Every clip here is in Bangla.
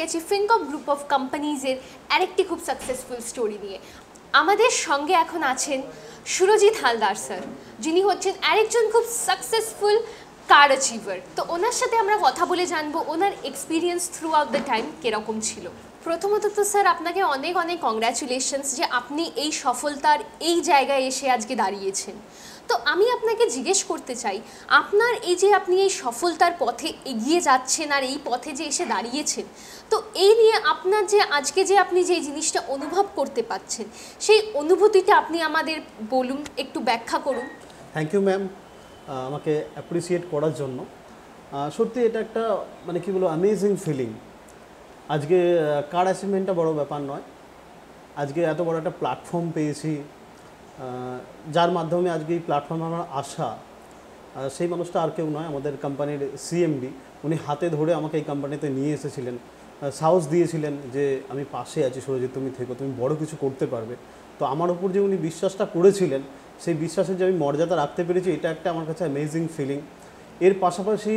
গেছি ফিনকপ গ্রুপ অফ কোম্পানিজের আরেকটি খুব সাকসেসফুল স্টোরি নিয়ে। আমাদের সঙ্গে এখন আছেন সুরজিৎ হালদার স্যার, যিনি হচ্ছেন আরেকজন খুব সাকসেসফুল কার অ্যাচিভার। তো ওনার সাথে আমরা কথা বলে জানবো ওনার experience throughout the time কীরকম ছিল। প্রথমত তো স্যার আপনাকে অনেক অনেক কংগ্র্যাচুলেশনস যে আপনি এই সফলতার এই জায়গায় এসে আজকে দাঁড়িয়েছেন। তো আমি আপনাকে জিজ্ঞেস করতে চাই, আপনার এই যে আপনি এই সফলতার পথে এগিয়ে যাচ্ছেন আর এই পথে যে এসে দাঁড়িয়েছেন, তো এই নিয়ে আপনার যে আজকে যে আপনি যে জিনিসটা অনুভব করতে পাচ্ছেন, সেই অনুভূতিটা আপনি আমাদের বলুন, একটু ব্যাখ্যা করুন। থ্যাংক ইউ ম্যাম আমাকে অ্যাপ্রিসিয়েট করার জন্য। সত্যি এটা একটা মানে কী বলবো অ্যামেজিং ফিলিং। আজকে কার অ্যাচিভমেন্টটা বড় ব্যাপার নয়, আজকে এত বড় একটা প্ল্যাটফর্ম পেয়েছি, যার মাধ্যমে আজকে এই প্ল্যাটফর্মে আমার আসা, সেই মানুষটা আর কেউ নয়, আমাদের কোম্পানির সিএমডি। উনি হাতে ধরে আমাকে এই কোম্পানিতে নিয়ে এসেছিলেন, সাহস দিয়েছিলেন যে আমি পাশে আছি সুরজিৎ, তুমি থেকো, তুমি বড় কিছু করতে পারবে। তো আমার উপর যে উনি বিশ্বাসটা করেছিলেন, সেই বিশ্বাসের যে আমি মর্যাদা রাখতে পেরেছি, এটা একটা আমার কাছে অ্যামেজিং ফিলিং। এর পাশাপাশি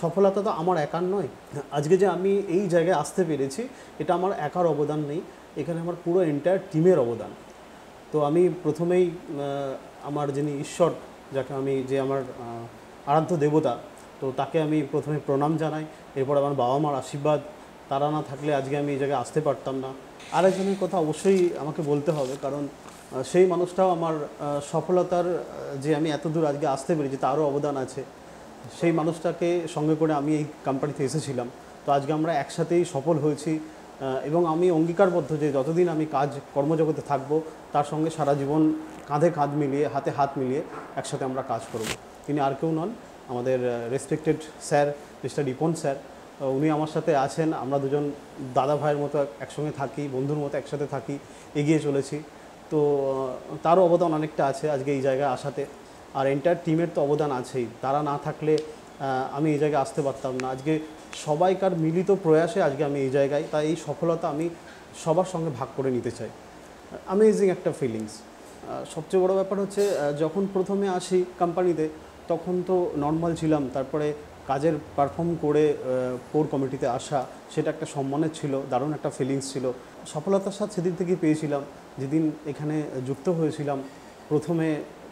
সফলতা তো আমার একার নয়। আজকে যে আমি এই জায়গায় আসতে পেরেছি, এটা আমার একার অবদান নেই, এখানে আমার পুরো এন্টায়ার টিমের অবদান। তো আমি প্রথমেই আমার যিনি ঈশ্বর, যাকে আমি যে আমার আরাধ্য দেবতা, তো তাকে আমি প্রথমে প্রণাম জানাই। এরপর আমার বাবা মার আশীর্বাদ, তারা না থাকলে আজকে আমি এই জায়গায় আসতে পারতাম না। আরেকজনের কথা অবশ্যই আমাকে বলতে হবে, কারণ সেই মানুষটাও আমার সফলতার যে আমি এত দূর আজকে আসতে পেরেছি তারও অবদান আছে। সেই মানুষটাকে সঙ্গে করে আমি এই কোম্পানিতে এসেছিলাম। তো আজকে আমরা একসাথেই সফল হয়েছি এবং আমি অঙ্গীকারবদ্ধ যে যতদিন আমি কর্মজগতে থাকবো, তার সঙ্গে সারা জীবন কাঁধে কাঁধ মিলিয়ে, হাতে হাত মিলিয়ে একসাথে আমরা কাজ করব। তিনি আর কেউ নন, আমাদের respected sir mister Ripon sir. উনি আমার সাথে আছেন, আমরা দুজন দাদা ভাইয়ের মতো একসঙ্গে থাকি, বন্ধুর মতো একসাথে থাকি, এগিয়ে চলেছি। তো তারও অবদান অনেকটা আছে আজকে এই জায়গায় আসাতে। আর এন্টায়ার টিমের তো অবদান আছেই, তারা না থাকলে আমি এই জায়গায় আসতে পারতাম না। আজকে সবাইকার মিলিত প্রয়াসে আজকে আমি এই জায়গায়, তাই এই সফলতা আমি সবার সঙ্গে ভাগ করে নিতে চাই। অ্যামেজিং একটা ফিলিংস। সবচেয়ে বড় ব্যাপার হচ্ছে যখন প্রথমে আসি কোম্পানিতে, তখন তো নর্মাল ছিলাম, তারপরে কাজের পারফর্ম করে কোর কমিটিতে আসা, সেটা একটা সম্মানের ছিল, দারুণ একটা ফিলিংস ছিল। সফলতার সাথে সেদিন থেকেই পেয়েছিলাম, যেদিন এখানে যুক্ত হয়েছিলাম। প্রথমে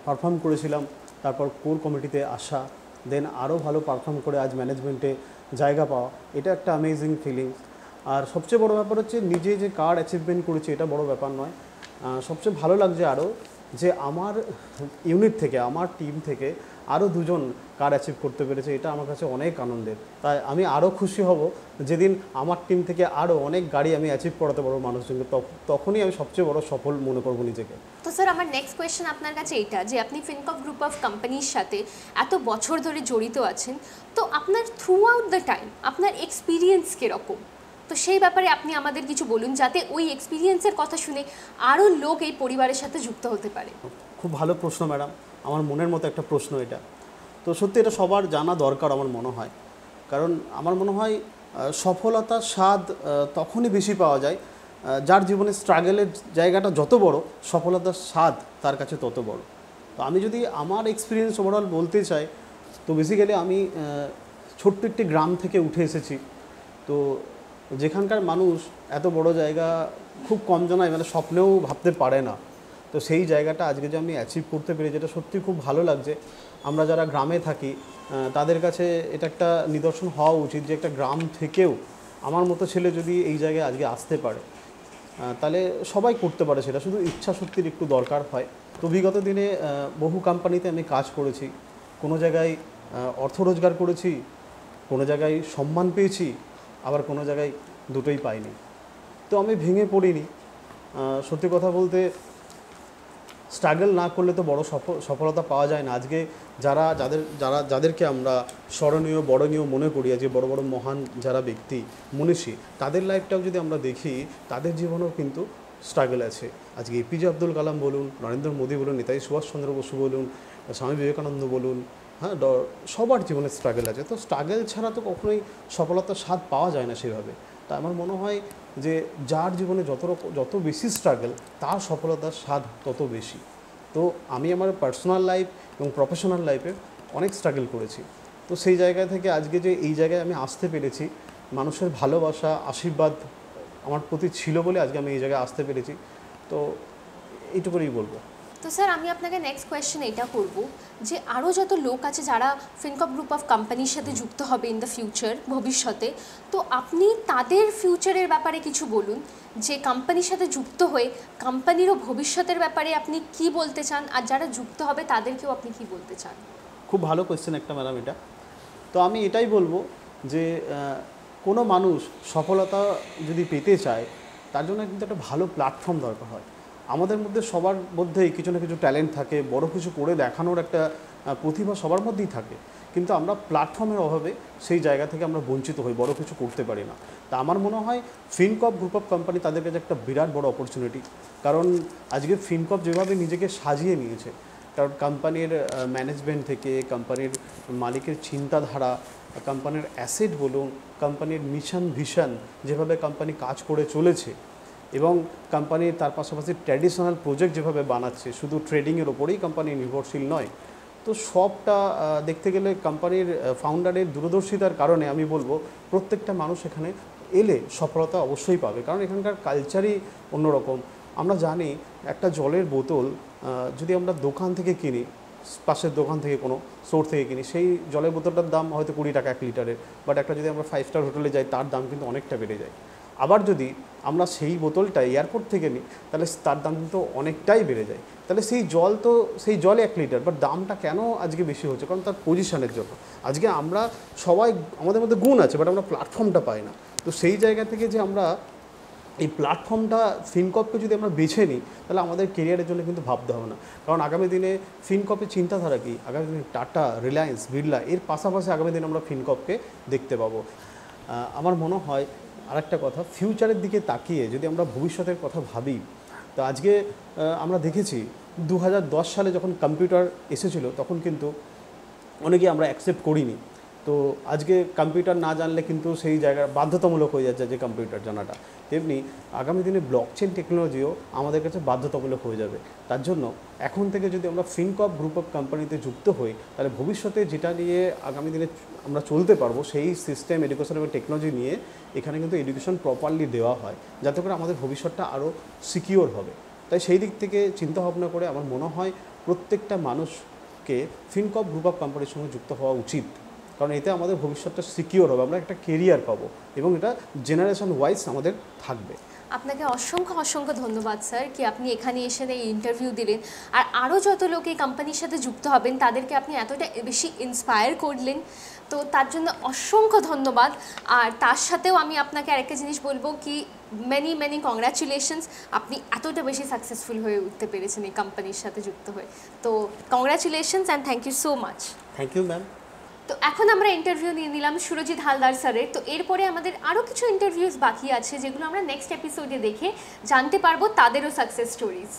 পারফর্ম করেছিলাম, তারপর কোর কমিটিতে আসা, দেন আরও ভালো পারফর্ম করে আজ ম্যানেজমেন্টে জায়গা পাওয়া, এটা একটা অ্যামেজিং ফিলিংস। আর সবচেয়ে বড় ব্যাপার হচ্ছে নিজে যে কার অ্যাচিভমেন্ট করেছি, এটা বড় ব্যাপার নয়। সবচেয়ে ভালো লাগছে আরও যে আমার ইউনিট থেকে, আমার টিম থেকে আরও দুজন কার অ্যাচিভ করতে পেরেছে, এটা আমার কাছে অনেক আনন্দের। তাই আমি আরও খুশি হব যেদিন আমার টিম থেকে আরও অনেক গাড়ি আমি অ্যাচিভ করাতে পারবো মানুষজনকে, তখনই আমি সবচেয়ে বড় সফল মনে করবো নিজেকে। তো স্যার আমার নেক্সট কোয়েশ্চেন আপনার কাছে এইটা, যে আপনি ফিনকপ গ্রুপ অফ কোম্পানির সাথে এত বছর ধরে জড়িত আছেন, তো আপনার থ্রু আউট দ্য টাইম আপনার এক্সপিরিয়েন্স কীরকম? তো সেই ব্যাপারে আপনি আমাদের কিছু বলুন, যাতে ওই এক্সপিরিয়েন্সের কথা শুনে আরও লোক এই পরিবারের সাথে যুক্ত হতে পারে। খুব ভালো প্রশ্ন ম্যাডাম, আমার মনের মতো একটা প্রশ্ন এটা। তো সত্যি এটা সবার জানা দরকার আমার মনে হয়, কারণ আমার মনে হয় সফলতার স্বাদ তখনই বেশি পাওয়া যায় যার জীবনে স্ট্রাগলের জায়গাটা যত বড়, সফলতার স্বাদ তার কাছে তত বড়। তো আমি যদি আমার এক্সপিরিয়েন্স ওভারঅল বলতে চাই, তো বেসিক্যালি আমি ছোট্ট একটি গ্রাম থেকে উঠে এসেছি। তো যেখানকার মানুষ এত বড় জায়গা খুব কম জনায় মানে স্বপ্নেও ভাবতে পারে না। তো সেই জায়গাটা আজকে যে আমি অ্যাচিভ করতে পেরে, যেটা সত্যি খুব ভালো লাগছে। আমরা যারা গ্রামে থাকি তাদের কাছে এটা একটা নিদর্শন হওয়া উচিত যে একটা গ্রাম থেকেও আমার মতো ছেলে যদি এই জায়গায় আজকে আসতে পারে, তাহলে সবাই করতে পারে, সেটা শুধু ইচ্ছা শক্তির একটু দরকার হয়। তো বিগত দিনে বহু কোম্পানিতে আমি কাজ করেছি, কোনো জায়গায় অর্থ রোজগার করেছি, কোনো জায়গায় সম্মান পেয়েছি, আবার কোনো জায়গায় দুটোই পাইনি। তো আমি ভেঙে পড়িনি। সত্যি কথা বলতে স্ট্রাগল না করলে তো বড় সফলতা পাওয়া যায় না। আজকে যাদেরকে আমরা স্মরণীয় বরণীয় মনে করি, আজকে বড় বড় মহান যারা ব্যক্তি মনীষী, তাদের লাইফটাও যদি আমরা দেখি, তাদের জীবনেও কিন্তু স্ট্রাগল আছে। আজকে এপিজে আব্দুল কালাম বলুন, নরেন্দ্র মোদী বলুন, নেতাজি সুভাষচন্দ্র বসু বলুন, স্বামী বিবেকানন্দ বলুন, হ্যাঁ, সবার জীবনে স্ট্রাগল আছে। তো স্ট্রাগল ছাড়া তো কখনোই সফলতার স্বাদ পাওয়া যায় না সেভাবে। তা আমার মনে হয় যে যার জীবনে যত বেশি স্ট্রাগল, তার সফলতার স্বাদ তত বেশি। তো আমি আমার পার্সোনাল লাইফ এবং প্রফেশনাল লাইফে অনেক স্ট্রাগল করেছি। তো সেই জায়গা থেকে আজকে যে এই জায়গায় আমি আসতে পেরেছি, মানুষের ভালোবাসা আশীর্বাদ আমার প্রতি ছিল বলে আজকে আমি এই জায়গায় আসতে পেরেছি। তো এইটুকুই বলবো। তো স্যার আমি আপনাকে নেক্সট কোয়েশ্চেন এটা করব যে আরও যত লোক আছে যারা ফিনকপ গ্রুপ অফ কোম্পানির সাথে যুক্ত হবে ইন দ্য ফিউচার, ভবিষ্যতে, তো আপনি তাদের ফিউচারের ব্যাপারে কিছু বলুন, যে কোম্পানির সাথে যুক্ত হয়ে কোম্পানিরও ভবিষ্যতের ব্যাপারে আপনি কি বলতে চান, আর যারা যুক্ত হবে তাদেরকেও আপনি কি বলতে চান? খুব ভালো কোয়েশ্চেন একটা ম্যাডাম এটা। তো আমি এটাই বলবো যে কোনো মানুষ সফলতা যদি পেতে চায় তার জন্য কিন্তু একটা ভালো প্ল্যাটফর্ম দরকার হয়। আমাদের মধ্যে সবার মধ্যেই কিছু না কিছু ট্যালেন্ট থাকে, বড় কিছু করে দেখানোর একটা প্রতিভা সবার মধ্যেই থাকে, কিন্তু আমরা প্ল্যাটফর্মের অভাবে সেই জায়গা থেকে আমরা বঞ্চিত হই, বড় কিছু করতে পারি না। তা আমার মনে হয় ফিনকপ গ্রুপ অফ কোম্পানি তাদের কাছে একটা বিরাট বড় অপরচুনিটি। কারণ আজকে ফিনকপ যেভাবে নিজেকে সাজিয়ে নিয়েছে, কারণ কোম্পানির ম্যানেজমেন্ট থেকে, কোম্পানির মালিকের চিন্তাধারা, কোম্পানির অ্যাসেট বলুন, কোম্পানির মিশন ভিশন, যেভাবে কোম্পানি কাজ করে চলেছে, এবং কোম্পানি তার পাশাপাশি ট্র্যাডিশনাল প্রজেক্ট যেভাবে বানাচ্ছে, শুধু ট্রেডিংয়ের ওপরেই কোম্পানি নির্ভরশীল নয়। তো সবটা দেখতে গেলে কোম্পানির ফাউন্ডারের দূরদর্শিতার কারণে আমি বলবো প্রত্যেকটা মানুষ এখানে এলে সফলতা অবশ্যই পাবে, কারণ এখানকার কালচারই অন্যরকম। আমরা জানি একটা জলের বোতল যদি আমরা দোকান থেকে কিনি, পাশের দোকান থেকে কোনো স্টোর থেকে কিনি, সেই জলের বোতলটার দাম হয়তো 20 টাকা 1 লিটারের, বাট একটা যদি আমরা 5 স্টার হোটেলে যাই তার দাম কিন্তু অনেকটা বেড়ে যায়। আবার যদি আমরা সেই বোতলটা এয়ারপোর্ট থেকে নিই তাহলে তার দাম কিন্তু অনেকটাই বেড়ে যায়। তাহলে সেই জলে 1 লিটার, বাট দামটা কেন আজকে বেশি হচ্ছে? কারণ তার পজিশনের জন্য। আজকে আমরা সবাই, আমাদের মধ্যে গুণ আছে, বাট আমরা প্ল্যাটফর্মটা পাই না। তো সেই জায়গা থেকে যে আমরা এই প্ল্যাটফর্মটা ফিনকপকে যদি আমরা বেছে নিই তাহলে আমাদের কেরিয়ারের জন্য কিন্তু ভাবতে হবে না। কারণ আগামী দিনে ফিনকপের চিন্তাধারা কি, আগামী দিনে টাটা, রিলায়েন্স, বিড়লা, এর পাশাপাশি আগামী দিনে আমরা ফিনকপকে দেখতে পাবো। আমার মনে হয় আরেকটা কথা, ফিউচারের দিকে তাকিয়ে যদি আমরা ভবিষ্যতের কথা ভাবি, তো আজকে আমরা দেখেছি 2010 সালে যখন কম্পিউটার এসেছিল তখন কিন্তু অনেকেই আমরা অ্যাকসেপ্ট করিনি। তো আজকে কম্পিউটার না জানলে কিন্তু সেই জায়গা বাধ্যতামূলক হয়ে যাচ্ছে যে কম্পিউটার জানাটা, তেমনি আগামী দিনে ব্লকচেন টেকনোলজিও আমাদের কাছে বাধ্যতামূলক হয়ে যাবে। তার জন্য এখন থেকে যদি আমরা ফিনকপ গ্রুপ অফ কোম্পানিতে যুক্ত হই তাহলে ভবিষ্যতে যেটা নিয়ে আগামী দিনে আমরা চলতে পারবো সেই সিস্টেম, এডুকেশন এবং টেকনোলজি নিয়ে এখানে কিন্তু এডুকেশন প্রপারলি দেওয়া হয়, যাতে করে আমাদের ভবিষ্যৎটা আরও সিকিওর হবে। তাই সেই দিক থেকে চিন্তা ভাবনা করে আমার মনে হয় প্রত্যেকটা মানুষকে ফিনকপ গ্রুপ অফ কোম্পানির সঙ্গে যুক্ত হওয়া উচিত, কারণ এতে আমাদের ভবিষ্যৎটা সিকিওর হবে, আমরা একটা কেরিয়ার পাবো এবং এটা জেনারেশন ওয়াইজ আমাদের থাকবে। আপনাকে অসংখ্য অসংখ্য ধন্যবাদ স্যার, কি আপনি এখানে এসে এই ইন্টারভিউ দিলেন, আর আরও যত লোক এই কোম্পানির সাথে যুক্ত হবেন তাদেরকে আপনি এতটা বেশি ইন্সপায়ার করলেন, তো তার জন্য অসংখ্য ধন্যবাদ। আর তার সাথেও আমি আপনাকে আরেকটা জিনিস বলবো কি, মেনি কংগ্রাচুলেশনস, আপনি এতটা বেশি সাকসেসফুল হয়ে উঠতে পেরেছেন এই কোম্পানির সাথে যুক্ত হয়ে। তো congratulations and thank you so much. Thank you ma'am. তো এখন আমরা ইন্টারভিউ নিয়ে নিলাম সুরজিৎ হালদার স্যারের। তো এরপরে আমাদের আরও কিছু ইন্টারভিউস বাকি আছে যেগুলো আমরা নেক্সট এপিসোডে দেখে জানতে পারবো তাদেরও সাকসেস স্টোরিজ।